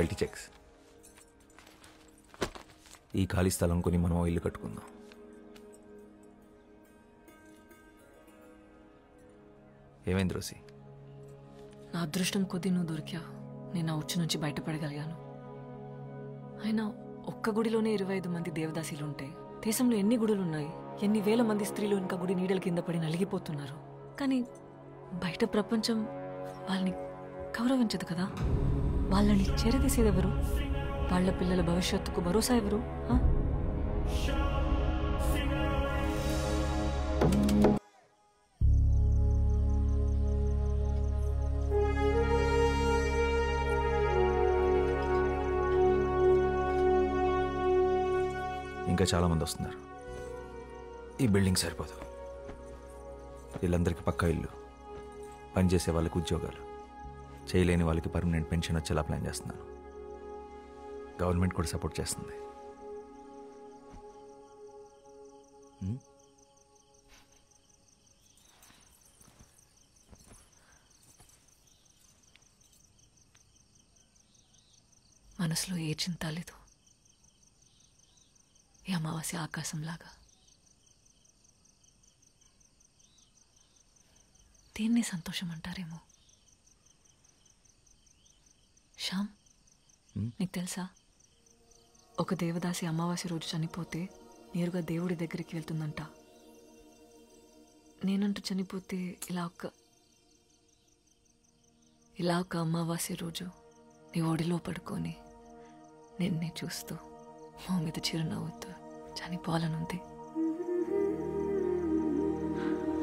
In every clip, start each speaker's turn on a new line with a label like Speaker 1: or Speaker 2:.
Speaker 1: Royalty checks. ఈ ఖాళీ స్థలం కొని మనం ఇల్లు కట్టుకుందాం. ఏమైంది రోసి?
Speaker 2: నా అదృష్టం కొద్దీ నువ్వు దొరికా. నేను ఆ ఉచ్చు నుంచి బయటపడగలిగాను. అయినా ఒక్క గుడిలోనే 25 మంది దేవదాసీలు ఉంటే దేశంలో ఎన్ని గుడులున్నాయి? ఎన్ని వేల మంది స్త్రీలు ఇంకా గుడి నీడల కింద పడి నలిగిపోతున్నారు. కానీ బయట ప్రపంచం వాళ్ళని గౌరవించదు కదా. వాళ్ళని చేరదీసేదెవరు? వాళ్ళ పిల్లల భవిష్యత్తుకు భరోసా ఎవరు?
Speaker 1: ఇంకా చాలామంది వస్తున్నారు. ఈ బిల్డింగ్ సరిపోదు. వీళ్ళందరికీ పక్కా ఇల్లు, పనిచేసే వాళ్ళకి ఉద్యోగాలు, చేయలేని వాళ్ళకి పర్మనెంట్ పెన్షన్ వచ్చేలా ప్లాన్ చేస్తున్నాను. గవర్నమెంట్ కూడా సపోర్ట్ చేస్తుంది.
Speaker 2: మనసులో ఏ చింత లేదు. ఈ అమావాస్య ఆకాశంలాగా. దీన్ని సంతోషం అంటారేమో. శ్యామ్, నీకు తెలుసా, ఒక దేవదాసి అమావాస్య రోజు చనిపోతే నేరుగా దేవుడి దగ్గరికి వెళ్తుందంట. నేనంటూ చనిపోతే ఇలా ఒక అమావాస్య రోజు నీ ఒడిలో పడుకొని నిన్నే చూస్తూ మా మీద చిరునవ్వుతూ చనిపోవాలనుంది.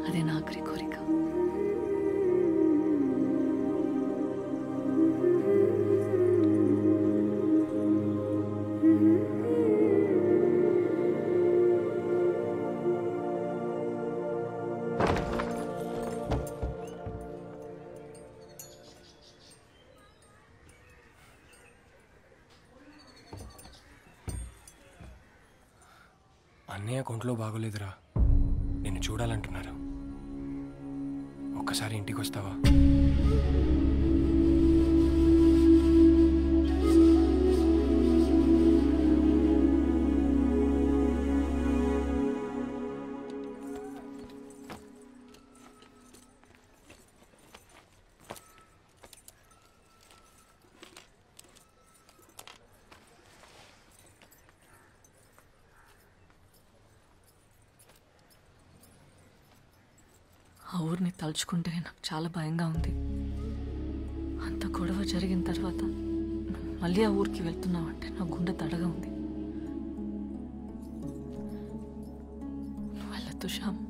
Speaker 2: అదే నా ఆఖరి కోరిక.
Speaker 3: అన్నయ్య కొంట్లో బాగోలేదురా, నిన్ను చూడాలంటున్నారు. ఒక్కసారి ఇంటికి వస్తావా?
Speaker 2: ఆ ఊరిని తలుచుకుంటే నాకు చాలా భయంగా ఉంది. అంత గొడవ జరిగిన తర్వాత మళ్ళీ ఆ ఊరికి వెళ్తున్నావంటే నా గుండె తడగా ఉంది. వెళ్ళొద్దు శ్యామ్.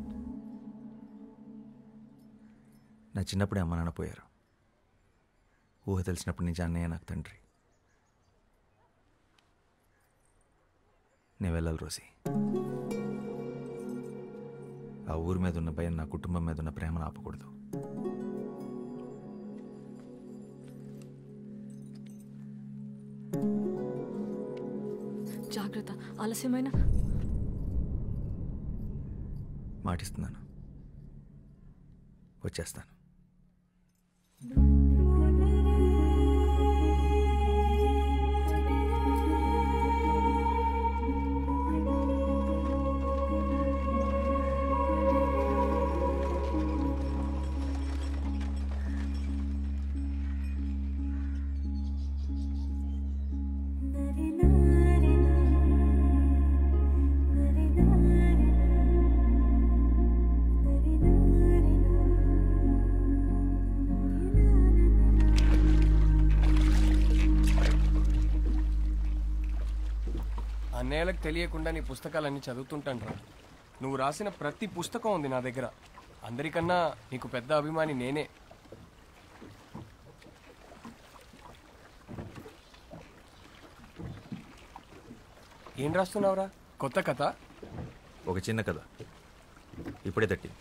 Speaker 1: నా చిన్నప్పుడే అమ్మ నాన్న పోయారు. ఊహ తెలిసినప్పటి నుంచి అన్నయ్య నాకు తండ్రి. నేను వెళ్ళాలి రోసి. ఆ ఊరి మీద ఉన్న భయం నా కుటుంబం మీద ఉన్న ప్రేమను ఆపకూడదు.
Speaker 2: జాగ్రత్త. ఆలస్యమైన
Speaker 1: మాటిస్తున్నాను, వచ్చేస్తాను.
Speaker 3: అన్నయ్యలకు తెలియకుండా నీ పుస్తకాలన్నీ చదువుతుంటాను రా. నువ్వు రాసిన ప్రతి పుస్తకం ఉంది నా దగ్గర. అందరికన్నా నీకు పెద్ద అభిమాని నేనే. ఏం రాస్తున్నావురా? కొత్త కథ?
Speaker 1: ఒక చిన్న కథ, ఇప్పుడే తట్టి.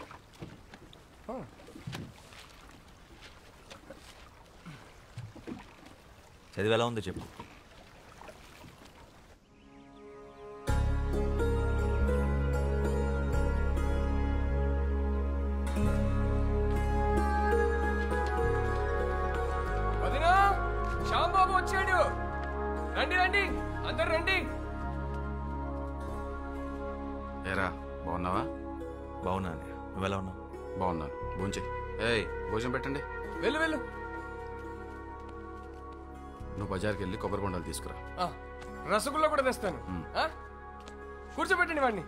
Speaker 1: చదివి ఎలా ఉందో చెప్పు.
Speaker 3: వదినా, శ్యాంబాబు వచ్చాడు. రండి రండి, అందరు రండి.
Speaker 4: ఏరా బాగున్నావా?
Speaker 1: బాగున్నా అన్నయ్య, నువ్వు ఎలా ఉన్నావు?
Speaker 4: బాగున్నాను. భోంచే. ఏయ్ భోజనం పెట్టండి.
Speaker 3: వెళ్ళు వెళ్ళు.
Speaker 4: నువ్వు బజార్కి వెళ్ళి కొబ్బరి బొండాలు తీసుకురా.
Speaker 3: రసగుల్లా కూడా తెస్తాను. కూర్చోబెట్టండి వాడిని.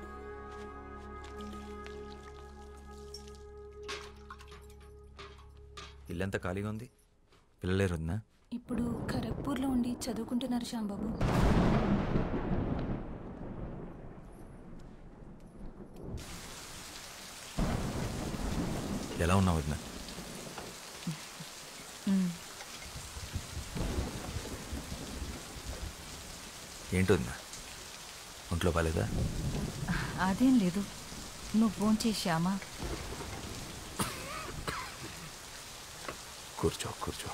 Speaker 1: ఇల్లంతా ఖాళీగా ఉంది, పిల్లలేరు వదినా?
Speaker 5: ఇప్పుడు ఖరగ్పూర్లో ఉండి చదువుకుంటున్నారు శ్యాంబాబు.
Speaker 1: ఎలా ఉన్నావు వదినా? ఏంటి వదినా, ఒంట్లో బాలేదా?
Speaker 5: అదేం లేదు, నువ్వు ఫోన్ చేశామా?
Speaker 6: కూర్చో కూర్చో.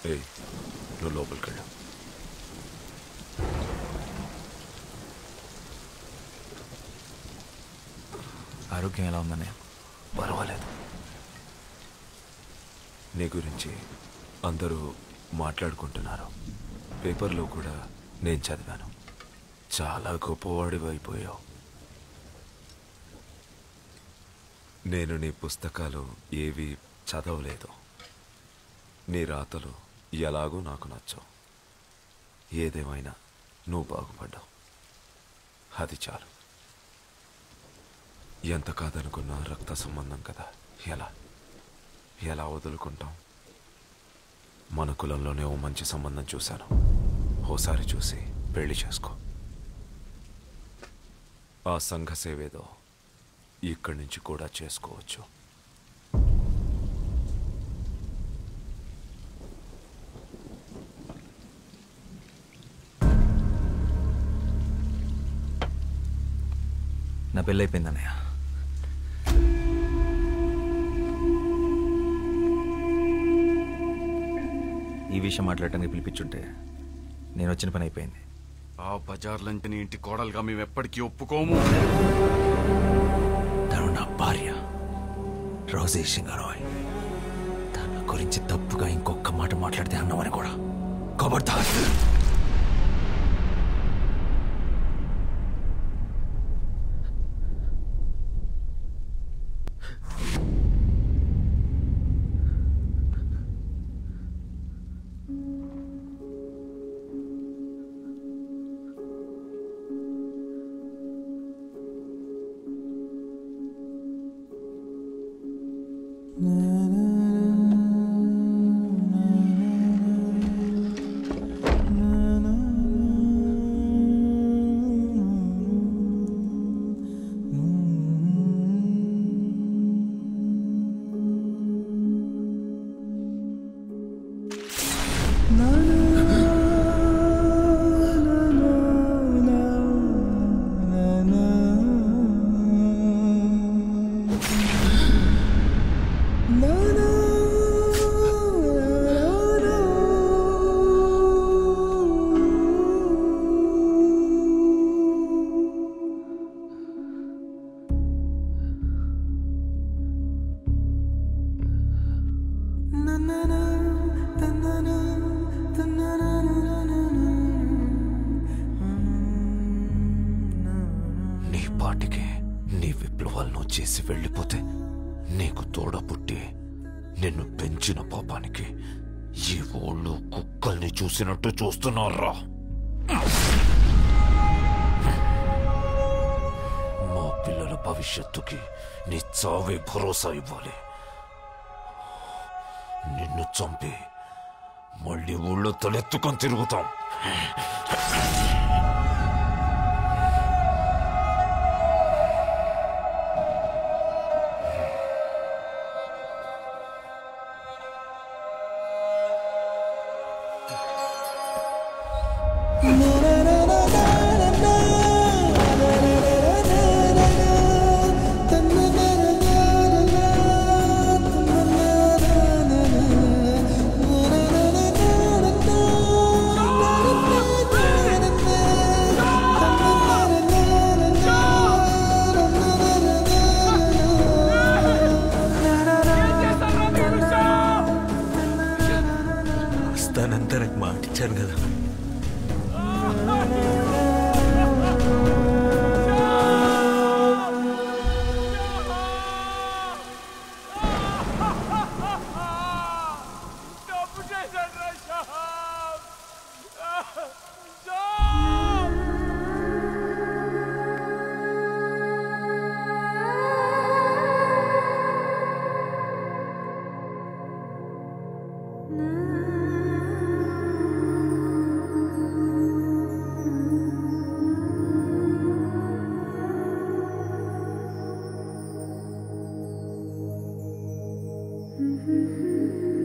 Speaker 6: ఏయ్ నువ్వు లోపలికి వెళ్ళు.
Speaker 1: ఆరోగ్యం ఎలా ఉందన్నయ్య?
Speaker 6: పర్వాలేదు. నీ గురించి అందరూ మాట్లాడుకుంటున్నారు. పేపర్లో కూడా నేను చదివాను. చాలా గొప్పవాడివి అయిపోయావు. నేను నీ పుస్తకాలు ఏవి చదవలేదు. నీ రాతలు ఎలాగూ నాకు నచ్చవు. ఏదేమైనా నువ్వు బాగుపడ్డావు, అది చాలు. ఎంత కాదనుకున్నా రక్త సంబంధం కదా, ఎలా వదులుకుంటాం? మన కులంలోనే ఓ మంచి సంబంధం చూశాను. ఓసారి చూసి పెళ్లి చేసుకో. ఆ సంఘ సేవేదో ఇక్కడి నుంచి కూడా చేసుకోవచ్చు.
Speaker 1: నా పెళ్ళైపోయింది అన్నయ్య. ఈ విషయం మాట్లాడటానికి పిలిపించుంటే నేను వచ్చిన పని అయిపోయింది.
Speaker 4: ఆ బజార్లంటే నీ ఇంటి కోడలుగా మేము ఎప్పటికీ ఒప్పుకోము.
Speaker 1: తను నా భార్య రోజే సింగరాయ్. తన గురించి తప్పుగా ఇంకొక మాట మాట్లాడితే అన్నామని కూడా ఖబర్దార్.
Speaker 6: నీ పాటికి నీ విప్లవాలను చేసి వెళ్ళిపోతే నీకు తోడ పుట్టి నిన్ను పెంచిన పాపానికి ఈ ఊళ్ళో కుక్కల్ని చూసినట్టు చూస్తున్నారా? మా పిల్లల భవిష్యత్తుకి నీ చావే భరోసా ఇవ్వాలి. నిన్ను చంపి మళ్ళీ ఊళ్ళో తలెత్తుకొని తిరుగుతాం.
Speaker 7: Mm-hmm.